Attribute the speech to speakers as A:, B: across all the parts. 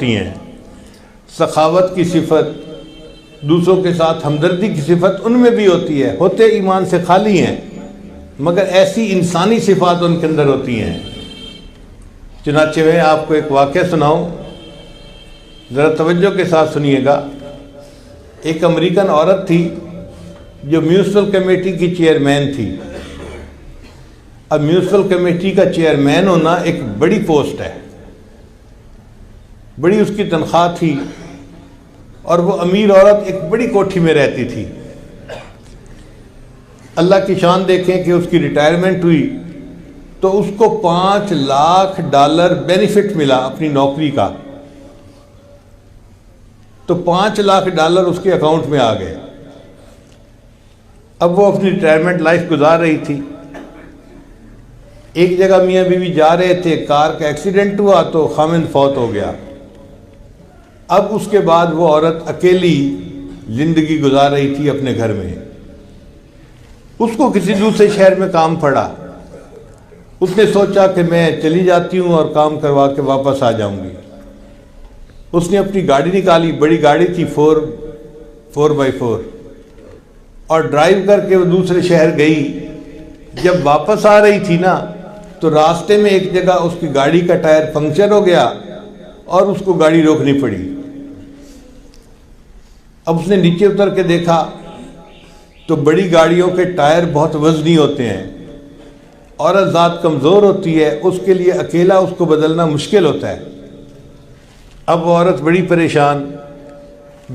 A: ہوتی ہیں، سخاوت کی صفت، دوسروں کے ساتھ ہمدردی کی صفت ان میں بھی ہوتی ہے، ہوتے ایمان سے خالی ہیں مگر ایسی انسانی صفات ان کے اندر ہوتی ہیں۔ چنانچہ میں آپ کو ایک واقعہ سناؤں، ذرا توجہ کے ساتھ سنیے گا۔ ایک امریکن عورت تھی جو میونسپل کمیٹی کی چیئرمین تھی۔ اب میونسپل کمیٹی کا چیئرمین ہونا ایک بڑی پوسٹ ہے، بڑی اس کی تنخواہ تھی، اور وہ امیر عورت ایک بڑی کوٹھی میں رہتی تھی۔ اللہ کی شان دیکھیں کہ اس کی ریٹائرمنٹ ہوئی تو اس کو $5 لاکھ بینیفٹ ملا اپنی نوکری کا، تو $5 لاکھ اس کے اکاؤنٹ میں آ گئے۔ اب وہ اپنی ریٹائرمنٹ لائف گزار رہی تھی۔ ایک جگہ میاں بیوی جا رہے تھے، کار کا ایکسیڈنٹ ہوا تو خاوند فوت ہو گیا۔ اب اس کے بعد وہ عورت اکیلی زندگی گزار رہی تھی اپنے گھر میں۔ اس کو کسی دوسرے شہر میں کام پڑا، اس نے سوچا کہ میں چلی جاتی ہوں اور کام کروا کے واپس آ جاؤں گی۔ اس نے اپنی گاڑی نکالی، بڑی گاڑی تھی 4x4، اور ڈرائیو کر کے وہ دوسرے شہر گئی۔ جب واپس آ رہی تھی نا تو راستے میں ایک جگہ اس کی گاڑی کا ٹائر پنکچر ہو گیا اور اس کو گاڑی روکنی پڑی۔ اب اس نے نیچے اتر کے دیکھا تو بڑی گاڑیوں کے ٹائر بہت وزنی ہوتے ہیں، عورت ذات کمزور ہوتی ہے، اس کے لیے اکیلا اس کو بدلنا مشکل ہوتا ہے۔ اب وہ عورت بڑی پریشان،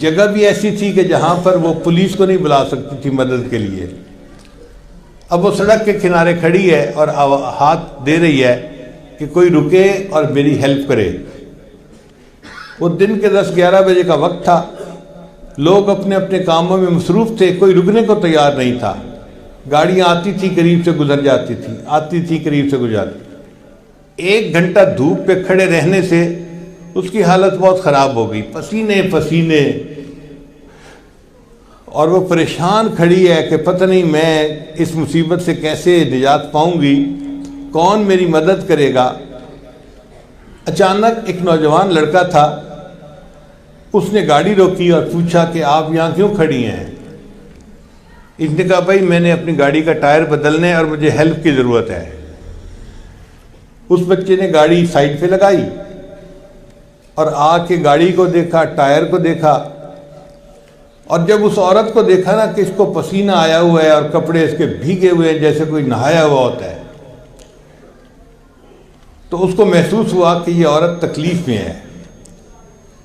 A: جگہ بھی ایسی تھی کہ جہاں پر وہ پولیس کو نہیں بلا سکتی تھی مدد کے لیے۔ اب وہ سڑک کے کنارے کھڑی ہے اور ہاتھ دے رہی ہے کہ کوئی رکے اور میری ہیلپ کرے۔ وہ دن کے 10-11 بجے کا وقت تھا، لوگ اپنے اپنے کاموں میں مصروف تھے، کوئی رکنے کو تیار نہیں تھا۔ گاڑیاں آتی تھی قریب سے گزر جاتی تھی، آتی تھی قریب سے گزر جاتی۔ 1 گھنٹہ دھوپ پہ کھڑے رہنے سے اس کی حالت بہت خراب ہو گئی، پسینے پسینے، اور وہ پریشان کھڑی ہے کہ پتہ نہیں میں اس مصیبت سے کیسے نجات پاؤں گی، کون میری مدد کرے گا۔ اچانک ایک نوجوان لڑکا تھا، اس نے گاڑی روکی اور پوچھا کہ آپ یہاں کیوں کھڑی ہیں؟ اس نے کہا بھائی میں نے اپنی گاڑی کا ٹائر بدلنے اور مجھے ہیلپ کی ضرورت ہے۔ اس بچے نے گاڑی سائڈ پہ لگائی اور آ کے گاڑی کو دیکھا، ٹائر کو دیکھا، اور جب اس عورت کو دیکھا نا کہ اس کو پسینہ آیا ہوا ہے اور کپڑے اس کے بھیگے ہوئے ہیں جیسے کوئی نہایا ہوا ہوتا ہے، تو اس کو محسوس ہوا کہ یہ عورت تکلیف میں ہے۔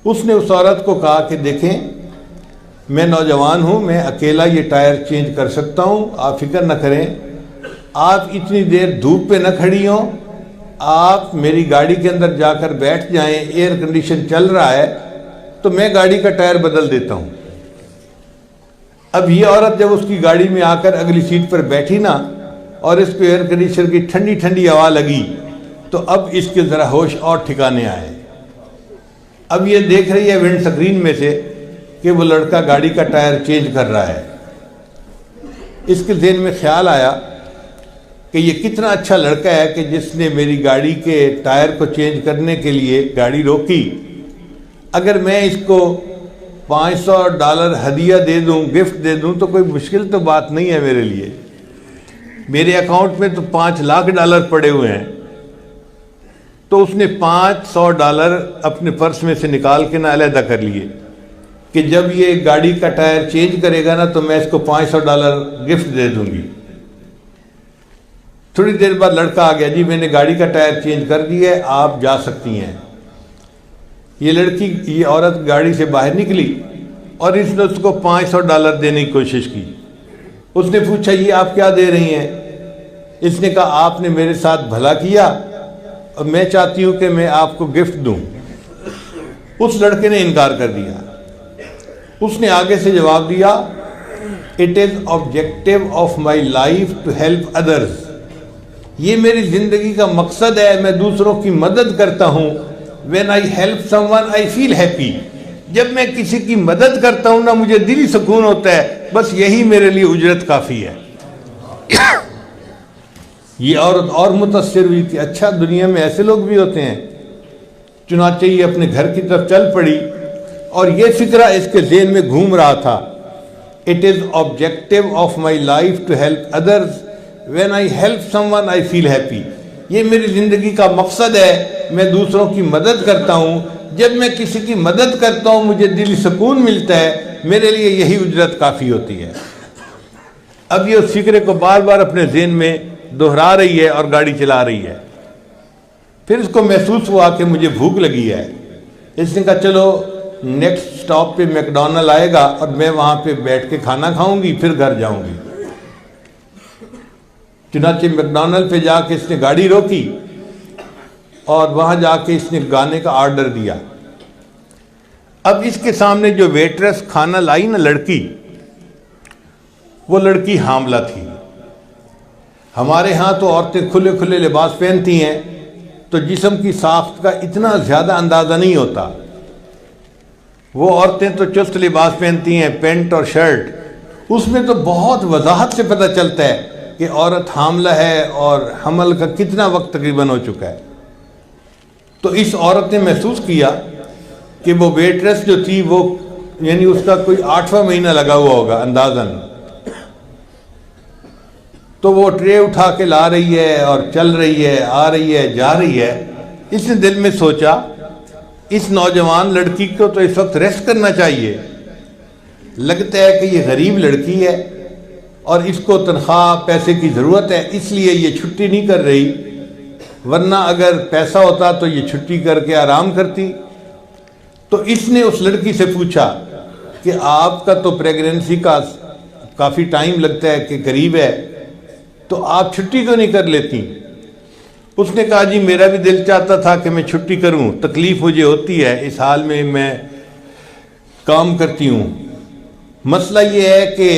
A: اس نے اس عورت کو کہا کہ دیکھیں میں نوجوان ہوں، میں اکیلا یہ ٹائر چینج کر سکتا ہوں، آپ فکر نہ کریں، آپ اتنی دیر دھوپ پہ نہ کھڑی ہوں، آپ میری گاڑی کے اندر جا کر بیٹھ جائیں، ایئر کنڈیشن چل رہا ہے تو میں گاڑی کا ٹائر بدل دیتا ہوں۔ اب یہ عورت جب اس کی گاڑی میں آ کر اگلی سیٹ پر بیٹھی نا اور اس کو ایئر کنڈیشنر کی ٹھنڈی ٹھنڈی ہوا لگی تو اب اس کے ذرا ہوش اور ٹھکانے آئے۔ اب یہ دیکھ رہی ہے ونڈ سکرین میں سے کہ وہ لڑکا گاڑی کا ٹائر چینج کر رہا ہے۔ اس کے ذہن میں خیال آیا کہ یہ کتنا اچھا لڑکا ہے کہ جس نے میری گاڑی کے ٹائر کو چینج کرنے کے لیے گاڑی روکی۔ اگر میں اس کو $500 ہدیہ دے دوں، گفٹ دے دوں تو کوئی مشکل تو بات نہیں ہے میرے لیے، میرے اکاؤنٹ میں تو $5 لاکھ پڑے ہوئے ہیں۔ تو اس نے $500 اپنے پرس میں سے نکال کے نہ علیحدہ کر لیے کہ جب یہ گاڑی کا ٹائر چینج کرے گا نا تو میں اس کو $500 گفٹ دے دوں گی۔ تھوڑی دیر بعد لڑکا آ گیا، جی میں نے گاڑی کا ٹائر چینج کر دیا ہے، آپ جا سکتی ہیں۔ یہ عورت گاڑی سے باہر نکلی اور اس نے اس کو $500 دینے کی کوشش کی۔ اس نے پوچھا یہ آپ کیا دے رہی ہیں؟ اس نے کہا آپ نے میرے ساتھ بھلا کیا اور میں چاہتی ہوں کہ میں آپ کو گفٹ دوں۔ اس لڑکے نے انکار کر دیا۔ اس نے آگے سے جواب دیا "It is objective of my life to help others"، یہ میری زندگی کا مقصد ہے، میں دوسروں کی مدد کرتا ہوں۔ When I help someone I feel happy، جب میں کسی کی مدد کرتا ہوں نا مجھے دلی سکون ہوتا ہے، بس یہی میرے لیے اجرت کافی ہے۔ یہ عورت اور متاثر ہوئی کہ اچھا دنیا میں ایسے لوگ بھی ہوتے ہیں۔ چنانچہ یہ اپنے گھر کی طرف چل پڑی اور یہ فکرہ اس کے ذہن میں گھوم رہا تھا، it is objective of my life to help others, when I help someone I feel happy. یہ میری زندگی کا مقصد ہے، میں دوسروں کی مدد کرتا ہوں، جب میں کسی کی مدد کرتا ہوں مجھے دلی سکون ملتا ہے، میرے لیے یہی اجرت کافی ہوتی ہے. اب یہ اس فکرے کو بار بار اپنے ذہن میں دہرا رہی ہے اور گاڑی چلا رہی ہے. پھر اس کو محسوس ہوا کہ مجھے بھوک لگی ہے. اس نے کہا چلو نیکسٹ سٹاپ پہ میک ڈونلڈ آئے گا اور میں وہاں پہ بیٹھ کے کھانا کھاؤں گی، پھر گھر جاؤں گی. چنانچہ میک ڈونلڈ پہ جا کے اس نے گاڑی روکی اور وہاں جا کے اس نے گانے کا آرڈر دیا. اب اس کے سامنے جو ویٹرس کھانا لائی نا لڑکی، وہ لڑکی حاملہ تھی. ہمارے ہاں تو عورتیں کھلے کھلے لباس پہنتی ہیں تو جسم کی ساخت کا اتنا زیادہ اندازہ نہیں ہوتا. وہ عورتیں تو چست لباس پہنتی ہیں، پینٹ اور شرٹ، اس میں تو بہت وضاحت سے پتہ چلتا ہے کہ عورت حاملہ ہے اور حمل کا کتنا وقت تقریباً ہو چکا ہے. تو اس عورت نے محسوس کیا کہ وہ ویٹرس جو تھی وہ یعنی اس کا کوئی 8واں مہینہ لگا ہوا ہوگا اندازاً. تو وہ ٹرے اٹھا کے لا رہی ہے اور چل رہی ہے، آ رہی ہے، جا رہی ہے. اس نے دل میں سوچا اس نوجوان لڑکی کو تو اس وقت ریسٹ کرنا چاہیے، لگتا ہے کہ یہ غریب لڑکی ہے اور اس کو تنخواہ پیسے کی ضرورت ہے، اس لیے یہ چھٹی نہیں کر رہی، ورنہ اگر پیسہ ہوتا تو یہ چھٹی کر کے آرام کرتی. تو اس نے اس لڑکی سے پوچھا کہ آپ کا تو پریگننسی کا کافی ٹائم لگتا ہے کہ قریب ہے، تو آپ چھٹی کیوں نہیں کر لیتی؟ اس نے کہا جی میرا بھی دل چاہتا تھا کہ میں چھٹی کروں، تکلیف مجھے ہوتی ہے، اس حال میں کام کرتی ہوں. مسئلہ یہ ہے کہ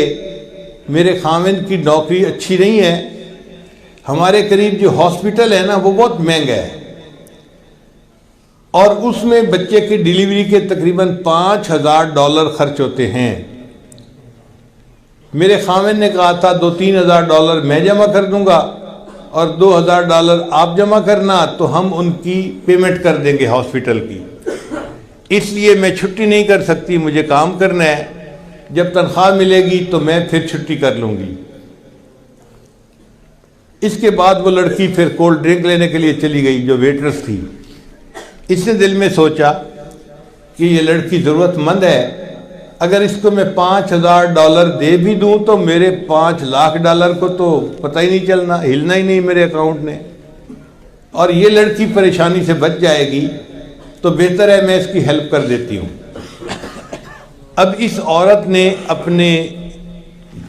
A: میرے خاوند کی نوکری اچھی نہیں ہے، ہمارے قریب جو ہاسپٹل ہے نا وہ بہت مہنگا ہے اور اس میں بچے کی ڈیلیوری کے تقریباً $5000 خرچ ہوتے ہیں. میرے خاوند نے کہا تھا $2-3 ہزار میں جمع کر دوں گا اور $2000 آپ جمع کرنا، تو ہم ان کی پیمنٹ کر دیں گے ہاسپٹل کی. اس لیے میں چھٹی نہیں کر سکتی، مجھے کام کرنا ہے، جب تنخواہ ملے گی تو میں پھر چھٹی کر لوں گی. اس کے بعد وہ لڑکی پھر کولڈ ڈرنک لینے کے لیے چلی گئی جو ویٹرس تھی. اس نے دل میں سوچا کہ یہ لڑکی ضرورت مند ہے، اگر اس کو میں $5000 دے بھی دوں تو میرے $5,00,000 کو تو پتہ ہی نہیں چلنا، ہلنا ہی نہیں میرے اکاؤنٹ نے، اور یہ لڑکی پریشانی سے بچ جائے گی، تو بہتر ہے میں اس کی ہیلپ کر دیتی ہوں. اب اس عورت نے اپنے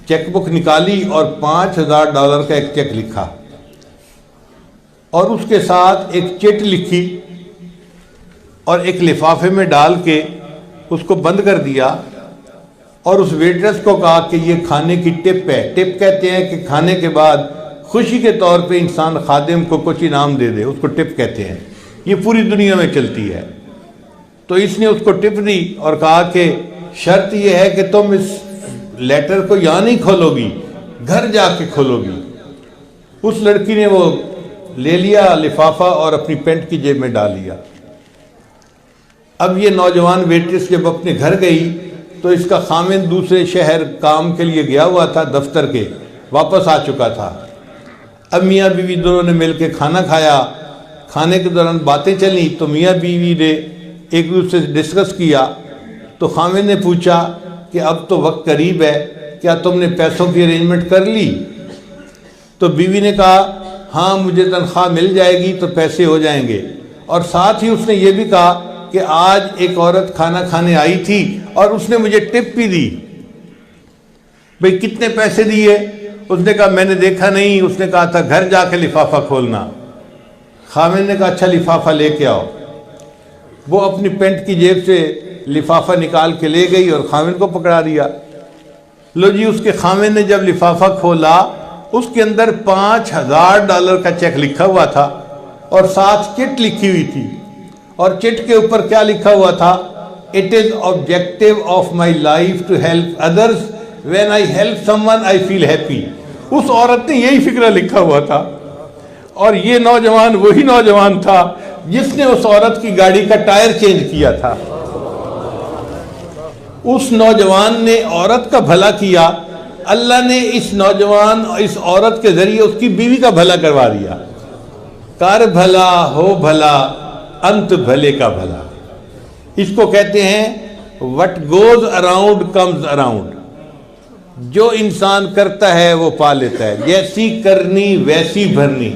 A: چیک بک نکالی اور $5000 کا ایک چیک لکھا اور اس کے ساتھ ایک چٹ لکھی اور ایک لفافے میں ڈال کے اس کو بند کر دیا اور اس ویٹرس کو کہا کہ یہ کھانے کی ٹپ ہے. ٹپ کہتے ہیں کہ کھانے کے بعد خوشی کے طور پہ انسان خادم کو کچھ انعام دے دے، اس کو ٹپ کہتے ہیں. یہ پوری دنیا میں چلتی ہے. تو اس نے اس کو ٹپ دی اور کہا کہ شرط یہ ہے کہ تم اس لیٹر کو یہاں نہیں کھولو گی، گھر جا کے کھولو گی. اس لڑکی نے وہ لے لیا لفافہ اور اپنی پینٹ کی جیب میں ڈال لیا. اب یہ نوجوان ویٹرس جب اپنے گھر گئی تو اس کا خاوند دوسرے شہر کام کے لیے گیا ہوا تھا، دفتر کے واپس آ چکا تھا. اب میاں بیوی دونوں نے مل کے کھانا کھایا. کھانے کے دوران باتیں چلیں تو میاں بیوی نے ایک دوسرے سے ڈسکس کیا. تو خاوند نے پوچھا کہ اب تو وقت قریب ہے، کیا تم نے پیسوں کی ارینجمنٹ کر لی؟ تو بیوی نے کہا ہاں مجھے تنخواہ مل جائے گی تو پیسے ہو جائیں گے. اور ساتھ ہی اس نے یہ بھی کہا کہ آج ایک عورت کھانا کھانے آئی تھی اور اس نے مجھے ٹپ بھی دی. بھئی کتنے پیسے دیے؟ اس نے کہا میں نے دیکھا نہیں، اس نے کہا تھا گھر جا کے لفافہ کھولنا. خاوند نے کہا اچھا لفافہ لے کے آؤ. وہ اپنی پینٹ کی جیب سے لفافہ نکال کے لے گئی اور خاوند کو پکڑا دیا. لو جی اس کے خاوند نے جب لفافہ کھولا اس کے اندر $5000 کا چیک لکھا ہوا تھا اور ساتھ چٹ لکھی ہوئی تھی. اور چٹ کے اوپر کیا لکھا ہوا تھا؟ It is objective of my life to help others, when I help someone I feel happy. اس عورت نے یہی فکرہ لکھا ہوا تھا اور یہ نوجوان وہی نوجوان تھا جس نے اس عورت کی گاڑی کا ٹائر چینج کیا تھا، اس نوجوان نے عورت کا بھلا کیا، اللہ نے اس نوجوان اس عورت کے ذریعے اس کی بیوی کا بھلا کروا دیا۔ کر بھلا ہو بھلا انت بھلے کا بھلا، اس کو کہتے ہیں what goes around comes around, جو انسان کرتا ہے وہ پا لیتا ہے، جیسی کرنی ویسی بھرنی،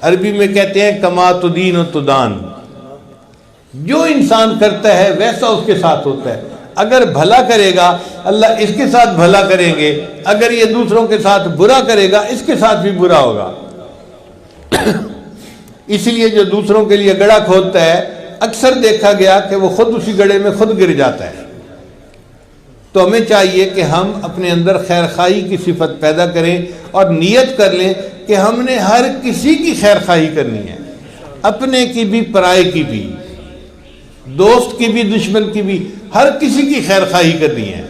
A: عربی میں کہتے ہیں کما تدین و تدان، جو انسان کرتا ہے ویسا اس کے ساتھ ہوتا ہے۔ اگر بھلا کرے گا اللہ اس کے ساتھ بھلا کریں گے، اگر یہ دوسروں کے ساتھ برا کرے گا اس کے ساتھ بھی برا ہوگا۔ اس لیے جو دوسروں کے لیے گڑھا کھودتا ہے اکثر دیکھا گیا کہ وہ خود اسی گڑھے میں خود گر جاتا ہے۔ تو ہمیں چاہیے کہ ہم اپنے اندر خیر خواہی کی صفت پیدا کریں اور نیت کر لیں کہ ہم نے ہر کسی کی خیر خواہی کرنی ہے، اپنے کی بھی پرائے کی بھی، دوست کی بھی دشمن کی بھی، ہر کسی کی خیر خواہی کرنی ہے۔